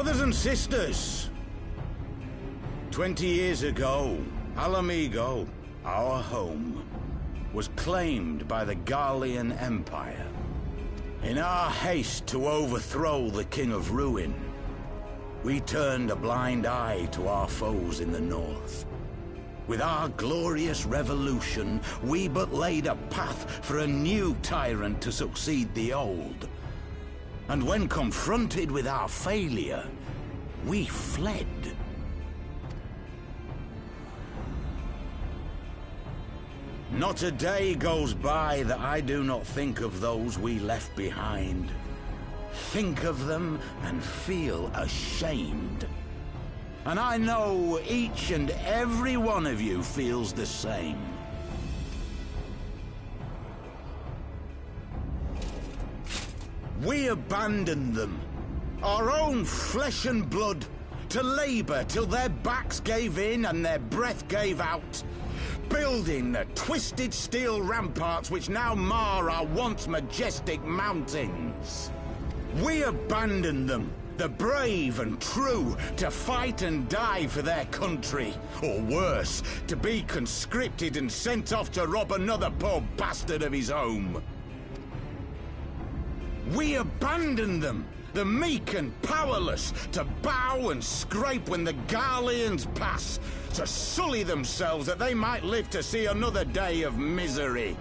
Brothers and sisters, 20 years ago, Ala Mhigo, our home, was claimed by the Garlean Empire. In our haste to overthrow the King of Ruin, we turned a blind eye to our foes in the north. With our glorious revolution, we but laid a path for a new tyrant to succeed the old. And when confronted with our failure, we fled. Not a day goes by that I do not think of those we left behind. Think of them and feel ashamed. And I know each and every one of you feels the same. We abandoned them, our own flesh and blood, to labor till their backs gave in and their breath gave out, building the twisted steel ramparts which now mar our once majestic mountains. We abandoned them, the brave and true, to fight and die for their country, or worse, to be conscripted and sent off to rob another poor bastard of his home. We abandoned them, the meek and powerless, to bow and scrape when the Garleans pass, to sully themselves that they might live to see another day of misery.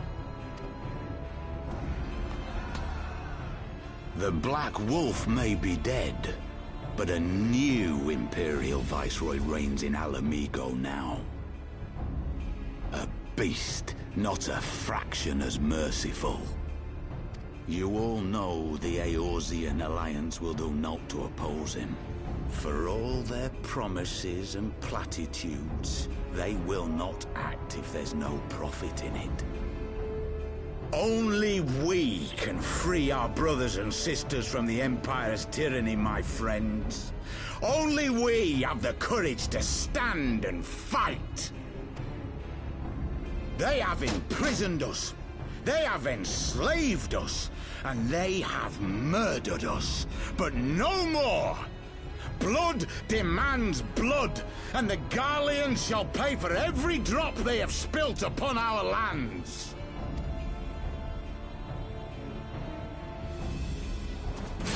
The Black Wolf may be dead, but a new Imperial Viceroy reigns in Ala Mhigo now. A beast, not a fraction as merciful. You all know the Eorzean Alliance will do naught to oppose him. For all their promises and platitudes, they will not act if there's no profit in it. Only we can free our brothers and sisters from the Empire's tyranny, my friends. Only we have the courage to stand and fight. They have imprisoned us. They have enslaved us. And they have murdered us. But no more! Blood demands blood, and the Garleans shall pay for every drop they have spilt upon our lands.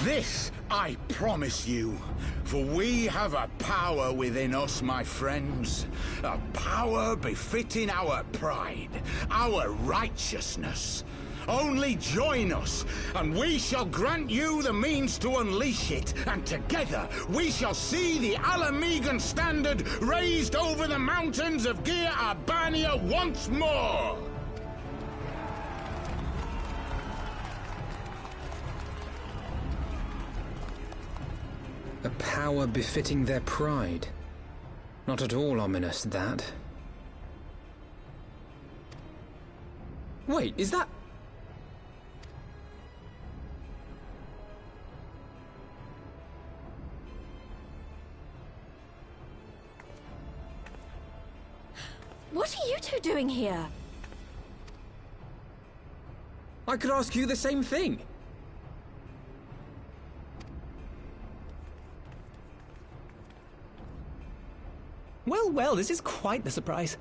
This I promise you, for we have a power within us, my friends. A power befitting our pride, our righteousness. Only join us, and we shall grant you the means to unleash it, and together we shall see the Ala Mhigan standard raised over the mountains of Gyr Abania once more! A power befitting their pride. Not at all ominous, that. Wait, is that... What are you two doing here? I could ask you the same thing. Well, this is quite the surprise.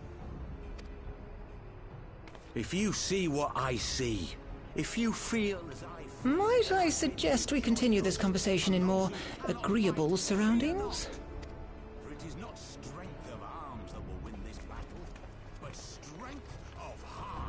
If you see what I see, if you feel as I feel... Might I suggest we continue this conversation in more agreeable surroundings? For it is not strength of arms that will win this battle, but strength of heart.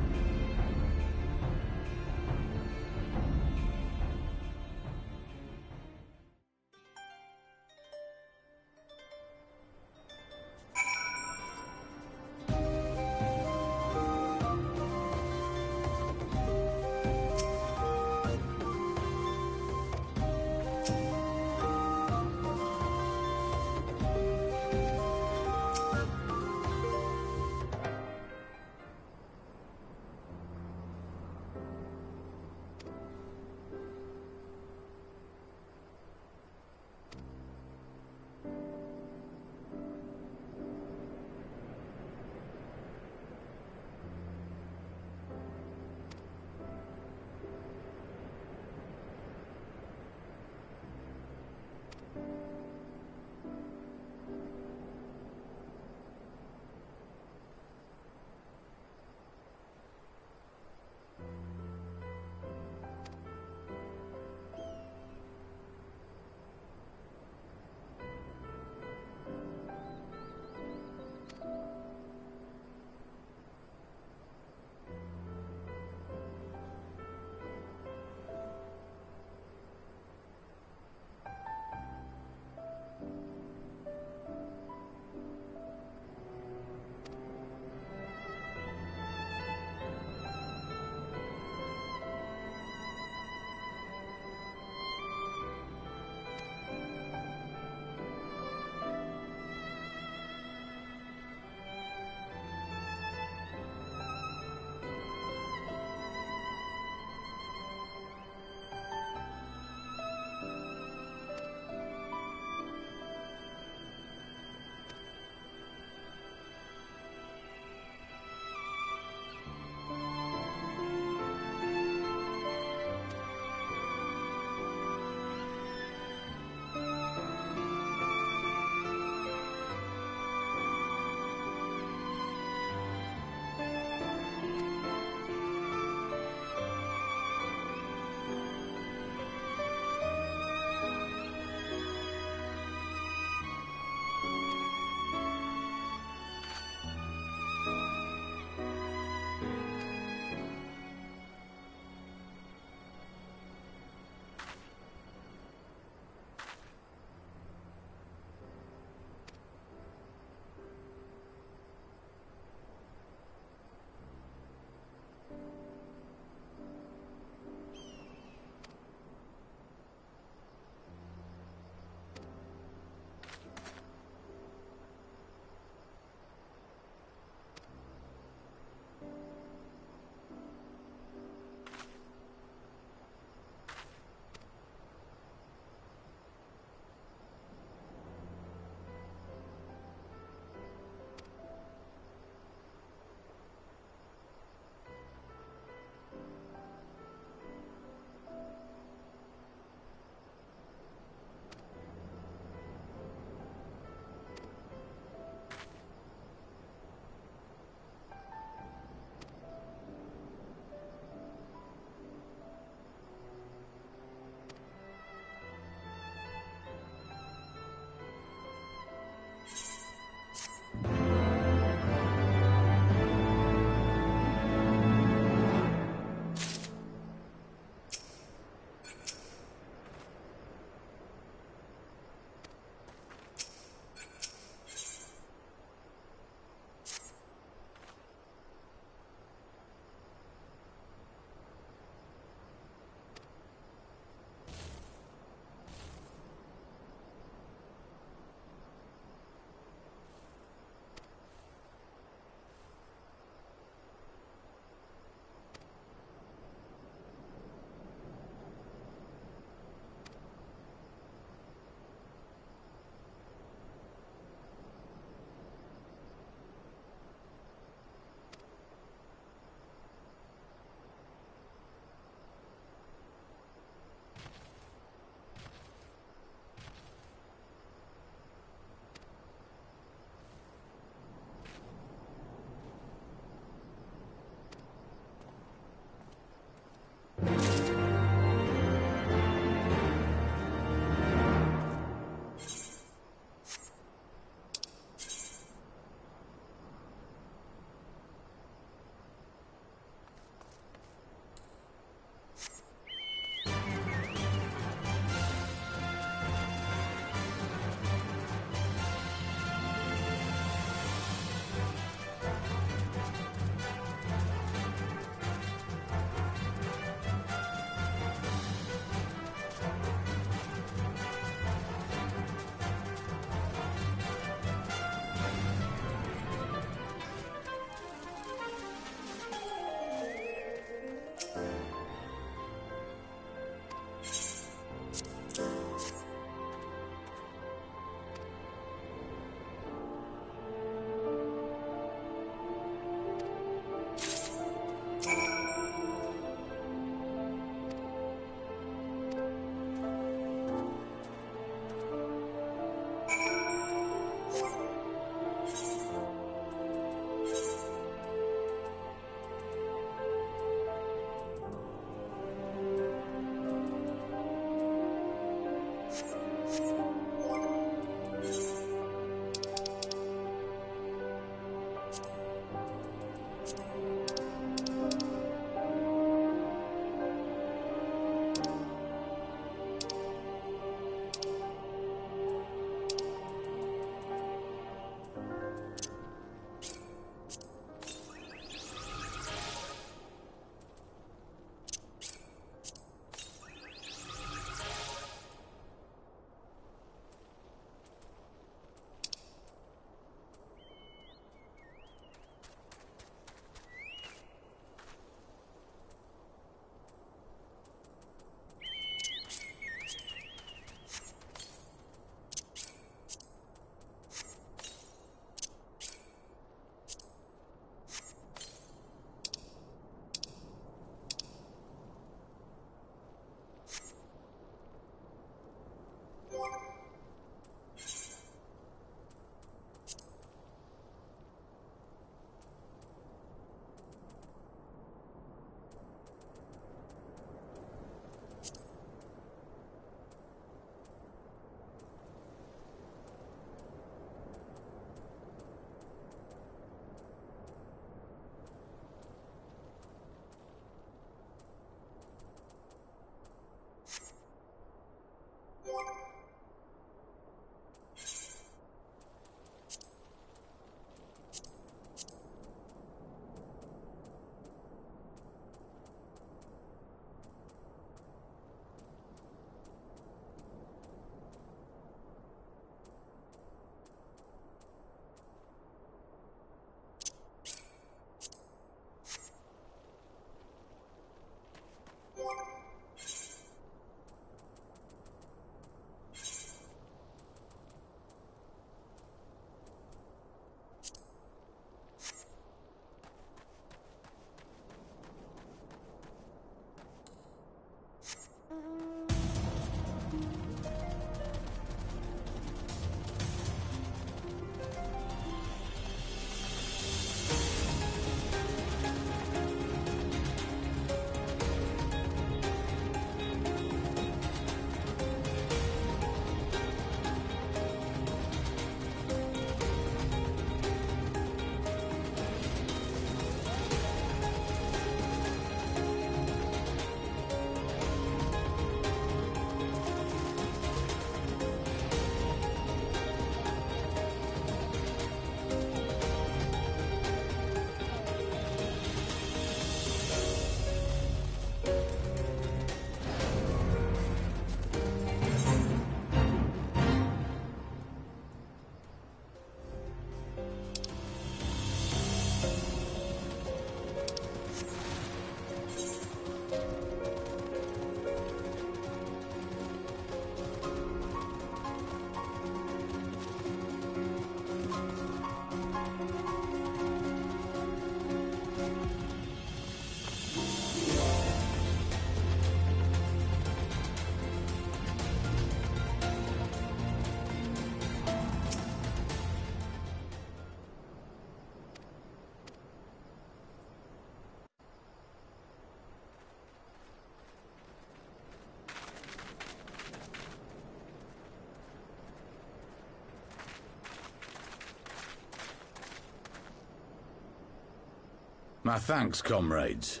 My thanks, comrades.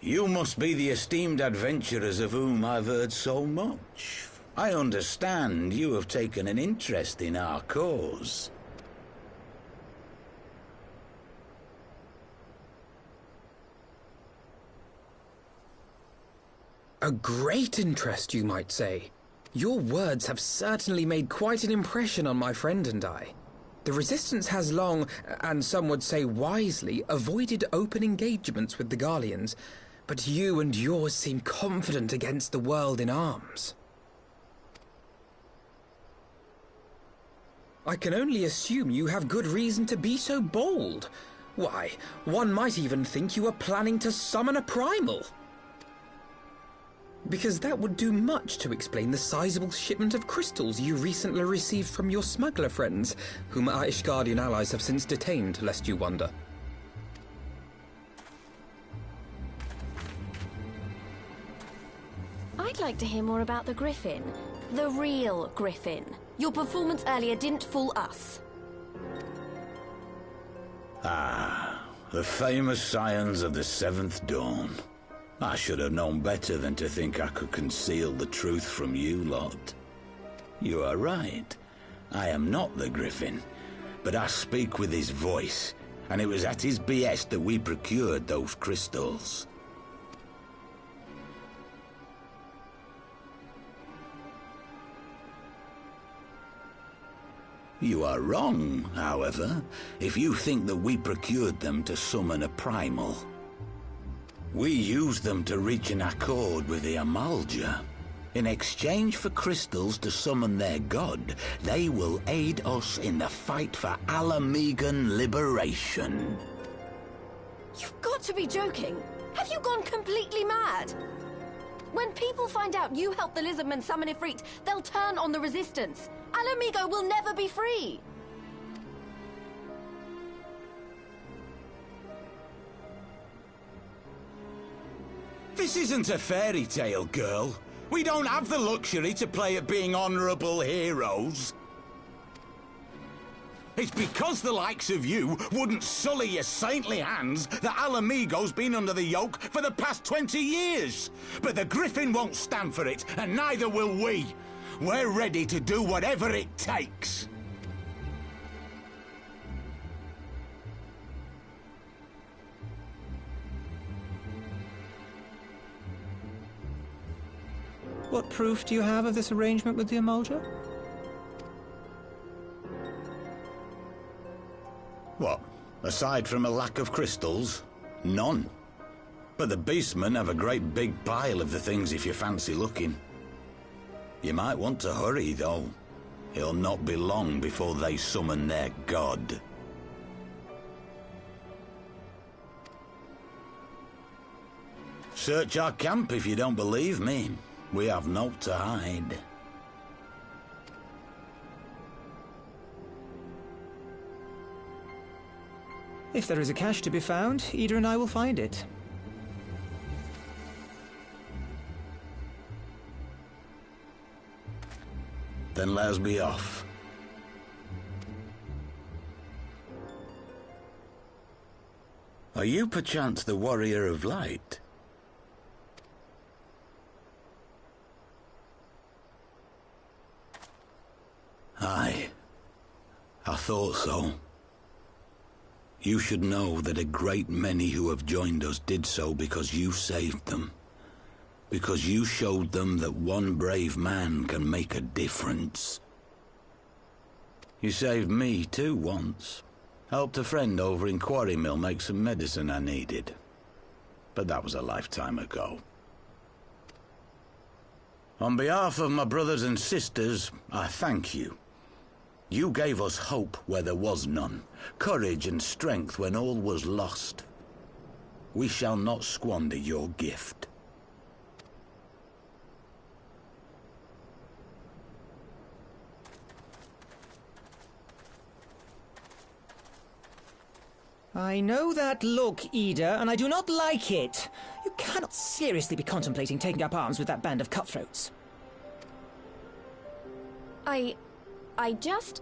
You must be the esteemed adventurers of whom I've heard so much. I understand you have taken an interest in our cause. A great interest, you might say. Your words have certainly made quite an impression on my friend and I. The Resistance has long, and some would say wisely, avoided open engagements with the Garleans, but you and yours seem confident against the world in arms. I can only assume you have good reason to be so bold. Why, one might even think you are planning to summon a primal. Because that would do much to explain the sizable shipment of crystals you recently received from your smuggler friends, whom our Ishgardian allies have since detained, lest you wonder. I'd like to hear more about the Griffin. The real Griffin. Your performance earlier didn't fool us. Ah, the famous scions of the Seventh Dawn. I should have known better than to think I could conceal the truth from you lot. You are right. I am not the Griffin, but I speak with his voice, and it was at his behest that we procured those crystals. You are wrong, however, if you think that we procured them to summon a primal. We used them to reach an accord with the Amalja. In exchange for crystals to summon their god, they will aid us in the fight for Ala Mhigan liberation. You've got to be joking. Have you gone completely mad? When people find out you helped the Lizardmen summon Ifrit, they'll turn on the Resistance. Ala Mhigo will never be free. This isn't a fairy tale, girl. We don't have the luxury to play at being honorable heroes. It's because the likes of you wouldn't sully your saintly hands that Ala Mhigo's been under the yoke for the past 20 years. But the Griffin won't stand for it, and neither will we. We're ready to do whatever it takes. What proof do you have of this arrangement with the Amalja? What? Aside from a lack of crystals? None. But the Beastmen have a great big pile of the things if you fancy looking. You might want to hurry, though. It'll not be long before they summon their god. Search our camp if you don't believe me. We have naught to hide. If there is a cache to be found, Ida and I will find it. Then let us be off. Are you perchance the Warrior of Light? Aye. I thought so. You should know that a great many who have joined us did so because you saved them. Because you showed them that one brave man can make a difference. You saved me too once. Helped a friend over in Quarry Mill make some medicine I needed. But that was a lifetime ago. On behalf of my brothers and sisters, I thank you. You gave us hope where there was none, courage and strength when all was lost. We shall not squander your gift. I know that look, Ida, and I do not like it. You cannot seriously be contemplating taking up arms with that band of cutthroats. I just...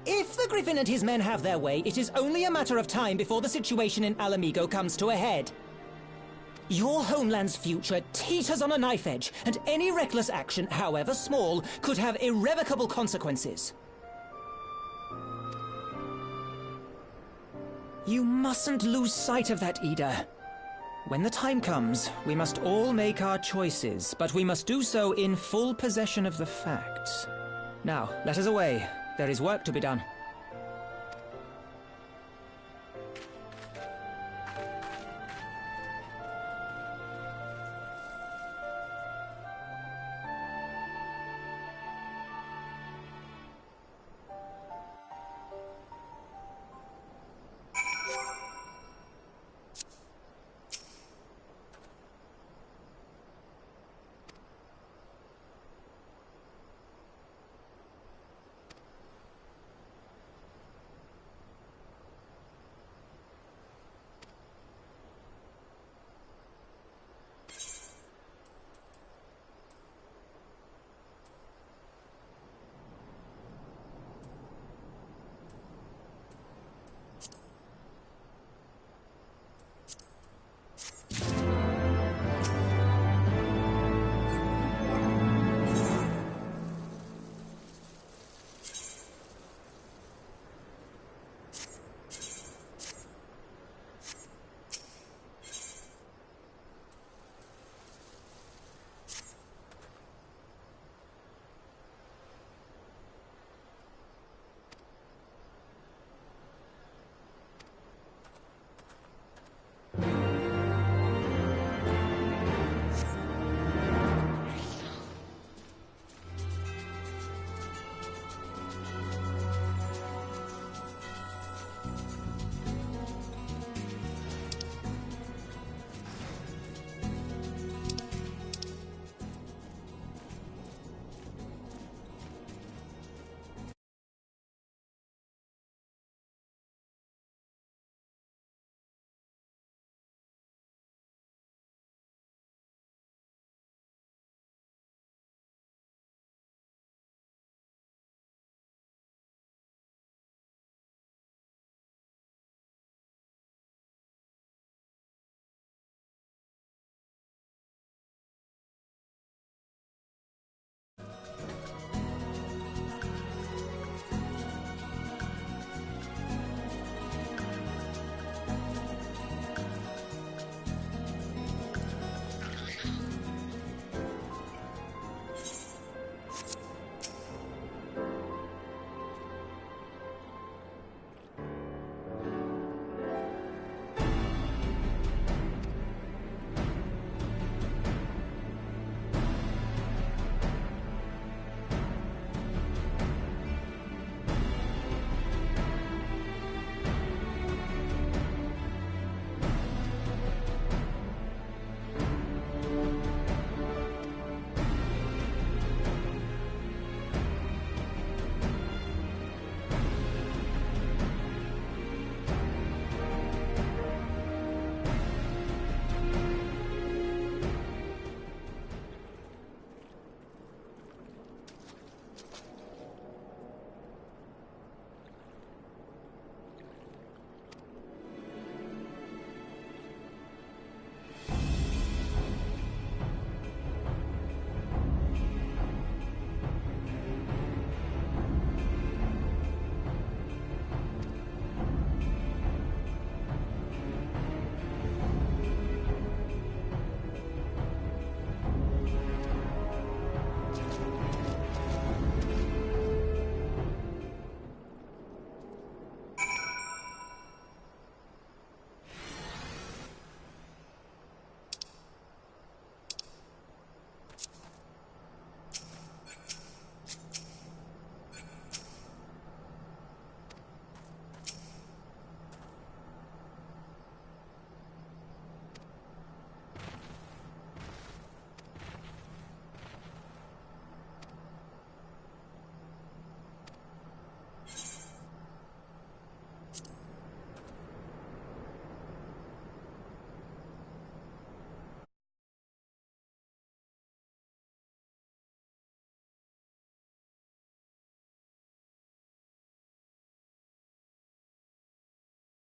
If the Griffin and his men have their way, it is only a matter of time before the situation in Ala Mhigo comes to a head. Your homeland's future teeters on a knife edge, and any reckless action, however small, could have irrevocable consequences. You mustn't lose sight of that, Ida. When the time comes, we must all make our choices, but we must do so in full possession of the facts. Now, let us away. There is work to be done.